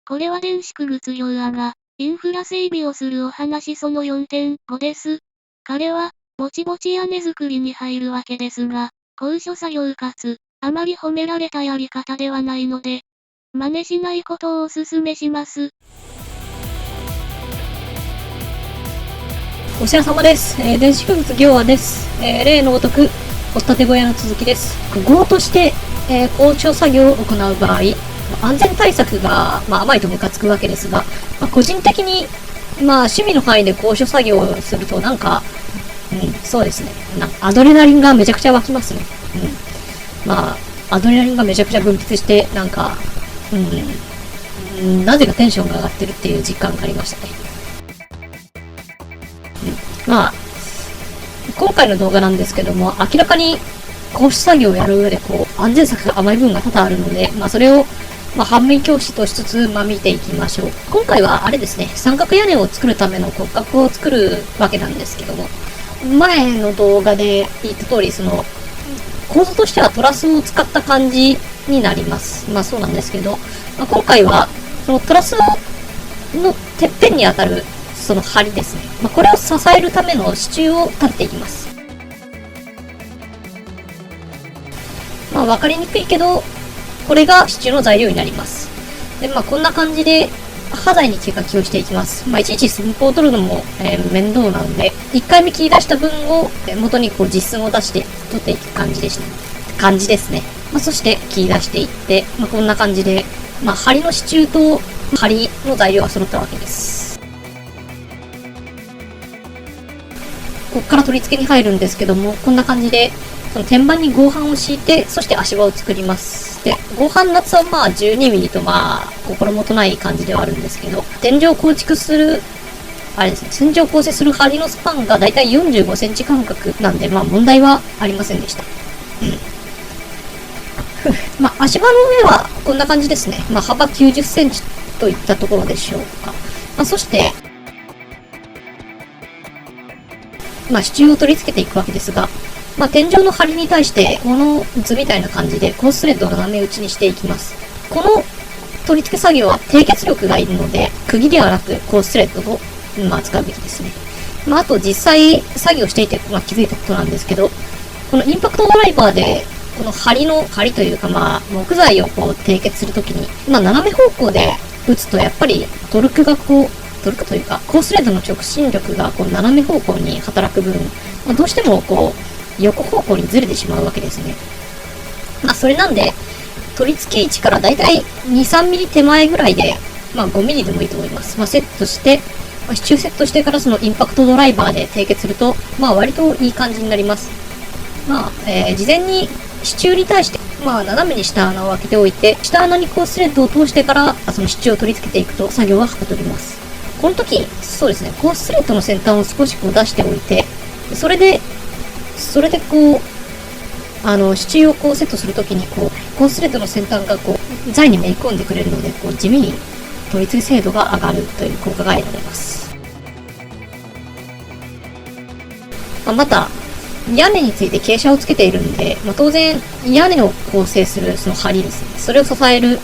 これは電子区物業アが、インフラ整備をするお話その4.5です。彼は、ぼちぼち屋根作りに入るわけですが、高所作業かつ、あまり褒められたやり方ではないので、真似しないことをお勧めします。お世話様です。電子区物業アです。例のごとく、お建て小屋の続きです。業として、高所作業を行う場合、安全対策が、甘いとムカつくわけですが、個人的に、趣味の範囲で高所作業をすると、そうですね。アドレナリンがめちゃくちゃ湧きますね。アドレナリンがめちゃくちゃ分泌して、なぜかテンションが上がってるっていう実感がありましたね。今回の動画なんですけども、明らかに高所作業をやる上で安全策が甘い部分が多々あるので、それを反面教師としつつ、見ていきましょう。今回はあれですね、三角屋根を作るための骨格を作るわけなんですけども、前の動画で言った通り、構造としてはトラスを使った感じになります。そうなんですけど、今回は、そのトラスのてっぺんに当たる、その梁ですね。これを支えるための支柱を立てていきます。わかりにくいけど、これが支柱の材料になります。で、こんな感じで、端材に手書きをしていきます。いちいち寸法を取るのも、面倒なので、1回目切り出した分を元に実寸を出して取っていく感じですね。そして切り出していって、こんな感じで、梁の支柱と梁の材料が揃ったわけです。ここから取り付けに入るんですけども、こんな感じで、その天板に合板を敷いて、そして足場を作ります。で、合板の厚さは12ミリと心もとない感じではあるんですけど、天井構成する梁のスパンがだいたい45センチ間隔なんで、問題はありませんでした。足場の上はこんな感じですね。幅90センチといったところでしょうか。そして、支柱を取り付けていくわけですが、天井の梁に対して、この図みたいな感じで、コーススレッドを斜め打ちにしていきます。この取り付け作業は低結力がいるので、釘ではなくコーススレッドを、使うべきですね。あと実際作業していて、気づいたことなんですけど、このインパクトドライバーで、この梁というか木材を締結するときに、斜め方向で打つとやっぱりトルクというか、コーススレッドの直進力が斜め方向に働く分、どうしても横方向にずれてしまうわけですね。それなんで、取り付け位置からだいたい2、3ミリ手前ぐらいで、5ミリでもいいと思います。セットして、支柱セットしてからそのインパクトドライバーで締結すると、割といい感じになります。事前に支柱に対して、斜めに下穴を開けておいて、下穴にコーススレッドを通してから、その支柱を取り付けていくと作業ははかどります。この時、そうですね、コーススレッドの先端を少し出しておいて、それで支柱をセットするときにコーススレッドの先端が材にめり込んでくれるので、地味に取り付け精度が上がるという効果が得られます。また、屋根について傾斜をつけているんで、当然屋根を構成するその梁ですね。それを支える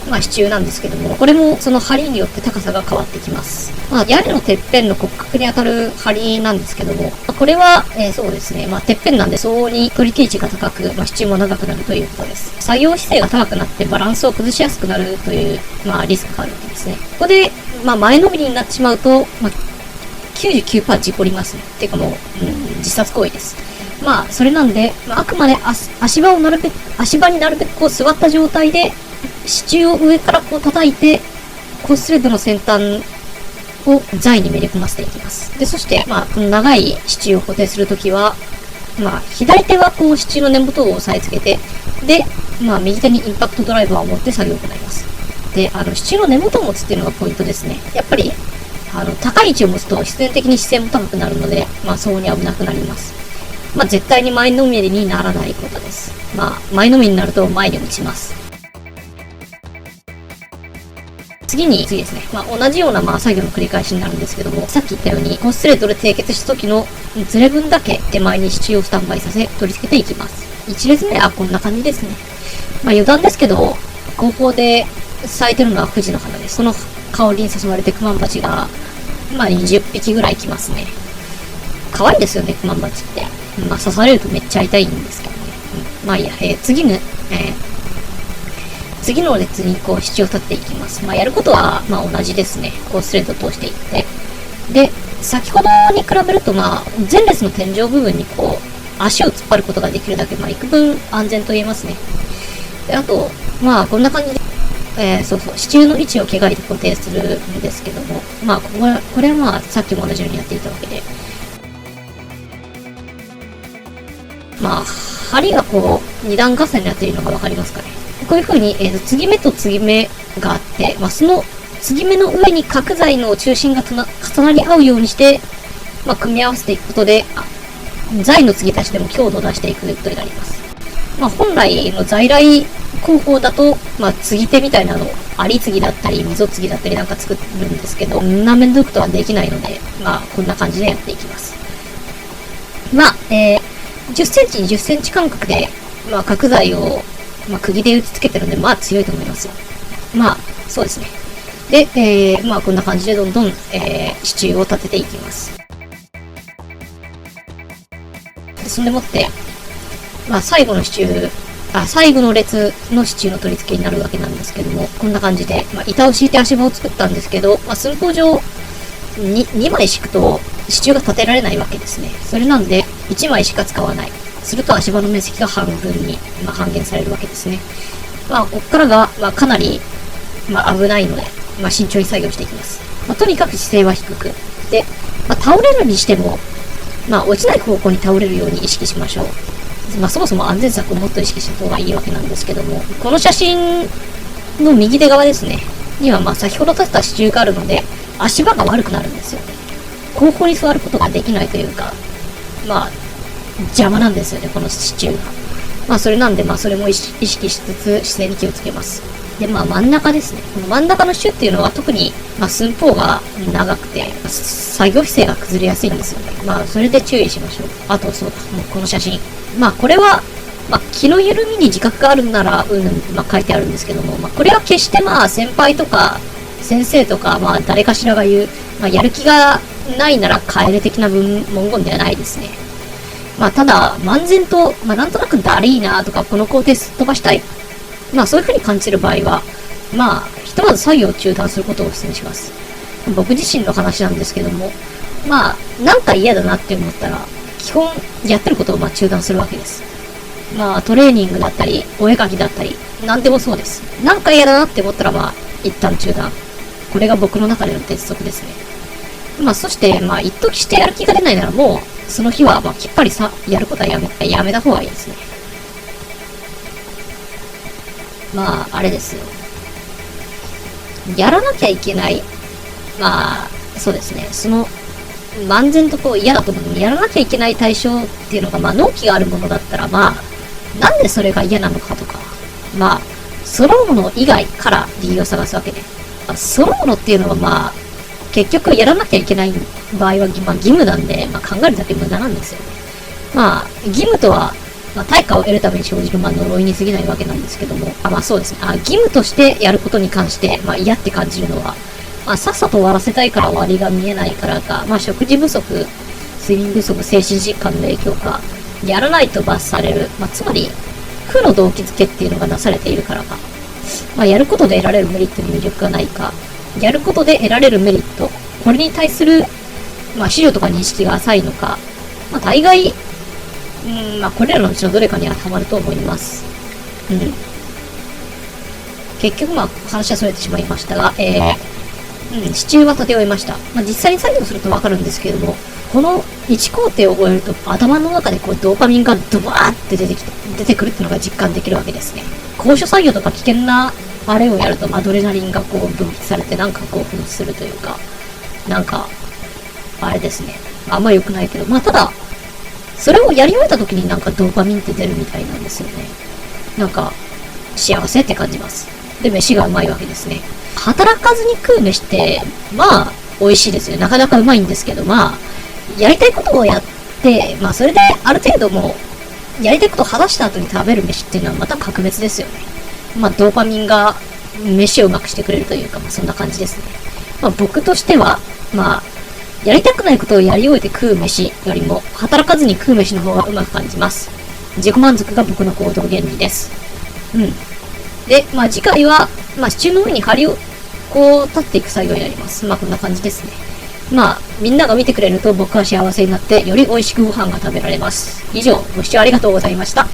支柱なんですけども、これもその梁によって高さが変わってきます。屋根のてっぺんの骨格に当たる梁なんですけども、これは、そうですね、てっぺんなんで相応に取り付け位置が高く、支柱も長くなるということです。作業姿勢が高くなってバランスを崩しやすくなるという、リスクがあるわけですね。ここで、前のめりになってしまうと、99% 事故りますね。っていうか自殺行為です。それなんで、あくまで足場になるべく座った状態で、支柱を上から叩いて、コーススレッドの先端を材にめり込ませていきます。で、そして、この長い支柱を固定するときは、左手は支柱の根元を押さえつけて、で、右手にインパクトドライバーを持って作業を行います。で、支柱の根元を持つっていうのがポイントですね。やっぱり、高い位置を持つと必然的に姿勢も高くなるので、相応に危なくなります。絶対に前のめりにならないことです。前のめりになると前に落ちます。次ですね。同じような作業の繰り返しになるんですけども、さっき言ったように、コーススレッドで締結した時のズレ分だけ手前に支柱をスタンバイさせ、取り付けていきます。1列目はこんな感じですね。余談ですけど、高校で咲いてるのは藤の花です。その香りに誘われてクマンバチが、まあ20匹ぐらい来ますね。可愛いですよね、クマンバチって。まあ刺されるとめっちゃ痛いんですけどね。まあいいや、次の列にこう支柱を立っていきます。まあやることはまあ同じですね。こうスレッドを通していって。で、先ほどに比べるとまあ前列の天井部分にこう足を突っ張ることができるだけ、まあ幾分安全と言えますね。で、あと、まあこんな感じで、支柱の位置を毛がいて固定するんですけども、まあこれはまあさっきも同じようにやっていたわけで、まあ針がこう二段重ねになっているのがわかりますかね。こういう風に、継ぎ目と継ぎ目があって、まあその継ぎ目の上に角材の中心が重なり合うようにして、まあ組み合わせていくことで、材の継ぎ足しでも強度を出していくとになります。まあ本来の在来工法だと、まあ継ぎ手みたいなの、アリ継ぎだったり、溝継ぎだったりなんか作るんですけど、なめんどくとはできないので、まあこんな感じでやっていきます。まあ、10センチに10センチ間隔で、まあ角材を、まあ釘で打ち付けてるんで、まあ強いと思いますよ。まあ、そうですね。で、まあこんな感じでどんどん、支柱を立てていきます。そんでもって、まあ最後の列の支柱の取り付けになるわけなんですけども、こんな感じで、まあ板を敷いて足場を作ったんですけど、まあ寸法上2枚敷くと支柱が立てられないわけですね。それなんで1枚しか使わない。すると足場の面積が半分に、まあ、半減されるわけですね。まあこっからが、まあかなり、まあ危ないので、まあ慎重に作業していきます。まあとにかく姿勢は低く。で、まあ倒れるにしても、まあ落ちない方向に倒れるように意識しましょう。まあそもそも安全策をもっと意識した方がいいわけなんですけども、この写真の右手側ですね、にはまあ先ほど立てた支柱があるので、足場が悪くなるんですよね。後方に座ることができないというか、まあ、邪魔なんですよね、この支柱が。まあそれなんで、まあそれも意識しつつ姿勢に気をつけます。で、まあ真ん中ですね。この真ん中の支柱っていうのは特に、まあ寸法が長くて、作業姿勢が崩れやすいんですよね。まあそれで注意しましょう。あとそうだ、もうこの写真。まあこれは、まあ気の緩みに自覚があるなら、まあ書いてあるんですけども、まあこれは決してまあ先輩とか先生とか、まあ誰かしらが言う、まあやる気がないなら帰れ的な文言ではないですね。まあただ、漫然と、まあなんとなくだりーなとか、この工程すっ飛ばしたい。まあそういう風に感じる場合は、まあひとまず作業を中断することをお勧めします。僕自身の話なんですけども、まあなんか嫌だなって思ったら、基本やってることをまあ中断するわけです。まあトレーニングだったり、お絵描きだったり、なんでもそうです。なんか嫌だなって思ったらまあ一旦中断。これが僕の中での鉄則ですね。まあそして、まあ一時してやる気が出ないならもう、その日はまあきっぱりやることはやめた方がいいですね。まああれですよ。やらなきゃいけない。まあ、そうですね。漫然とこう嫌だと思うのに、やらなきゃいけない対象っていうのが、まあ、納期があるものだったら、まあ、なんでそれが嫌なのかとか、まあ、揃うもの以外から理由を探すわけで。揃うものっていうのは、まあ、結局やらなきゃいけない場合は、まあ、義務なんで、まあ、考えるだけ無駄なんですよね。まあ、義務とは、まあ、対価を得るために生じる、まあ、呪いに過ぎないわけなんですけども、まあ、そうですね。義務としてやることに関して、まあ、嫌って感じるのは、まあ、さっさと終わらせたいから終わりが見えないからか、まあ、食事不足、睡眠不足、精神疾患の影響か、やらないと罰される、まあ、つまり、負の動機づけっていうのが出されているからか、まあ、やることで得られるメリットに魅力がないか、やることで得られるメリット、これに対する、まあ、資料とか認識が浅いのか、まあ、大概、まあ、これらのうちのどれかに当てはまると思います。結局、まあ、話はそれてしまいましたが、支柱は立て終えました。まあ、実際に作業するとわかるんですけれども、この1工程を終えると頭の中でこうドーパミンがドバーって出てくるっていうのが実感できるわけですね。高所作業とか危険なあれをやるとアドレナリンがこう分泌されてなんか興奮するというか、なんか、あれですね。あんま良くないけど、まあただ、それをやり終えた時になんかドーパミンって出るみたいなんですよね。なんか、幸せって感じます。で、飯がうまいわけですね。働かずに食う飯って、まあ、美味しいですよ。なかなかうまいんですけど、まあ、やりたいことをやって、まあ、それである程度もう、やりたいことを果たした後に食べる飯っていうのはまた格別ですよね。まあ、ドーパミンが飯をうまくしてくれるというか、そんな感じですね。僕としては、やりたくないことをやり終えて食う飯よりも、働かずに食う飯の方がうまく感じます。自己満足が僕の行動原理です。で、次回は、支柱の上に梁を立っていく作業になります。こんな感じですね。みんなが見てくれると僕は幸せになって、より美味しくご飯が食べられます。以上、ご視聴ありがとうございました。